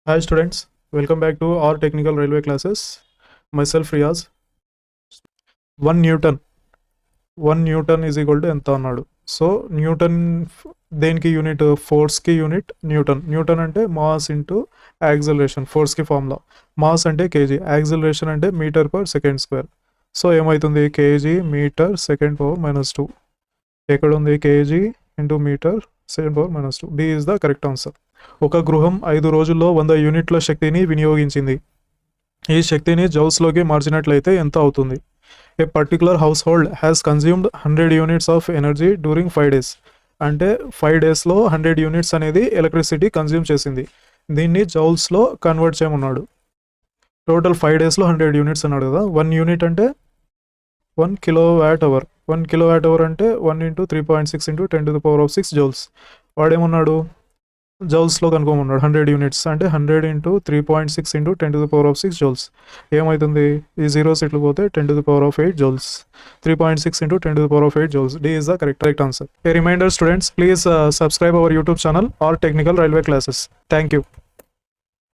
Hi students, welcome back to our technical railway classes. Myself Riaz. 1 Newton. 1 Newton is equal to ఎంత అన్నాడు. So newton దేనికి unit, ఫోర్స్కి unit newton. Newton అంటే mass into acceleration, ఫోర్స్కి formula. Mass అంటే KG, acceleration అంటే metre per second square. So ఏమవుతుంది, KG metre second power -2. ఎక్కడ ఉంది, KG into metre second power -2. D is the correct answer. ఒక గృహం 5 రోజుల్లో 100 యూనిట్ల శక్తిని వినియోగించింది. ఈ శక్తిని జౌల్స్లోకి మార్చినట్లయితే ఎంత అవుతుంది? A particular household has consumed 100 units of energy during 5 days. అంటే 5 daysలో 100 యూనిట్స్ అనేది ఎలక్ట్రిసిటీ కన్జ్యూమ్ చేసింది. దీన్ని జౌల్స్లో కన్వర్ట్ చేయమన్నాడు. టోటల్ 5 daysలో 100 యూనిట్స్ అన్నాడు కదా. 1 యూనిట్ అంటే 1 కిలోవాట్ అవర్. 1 కిలోవాట్ అవర్ అంటే 1 × 3.6 × 10⁶ జౌల్స్. వాడేమన్నాడు, జౌల్స్లో కనుక్కోమన్నాడు. 100 యూనిట్స్ అంటే 100 × 3.6 × 10⁶ జౌల్స్. ఏమవుతుంది, ఈ జీరోస్ ఇట్లు పోతే 10⁸ joules. 3.6 × 10⁸ joules. D is the correct answer. A reminder students, please subscribe our YouTube channel or technical railway classes. Thank you.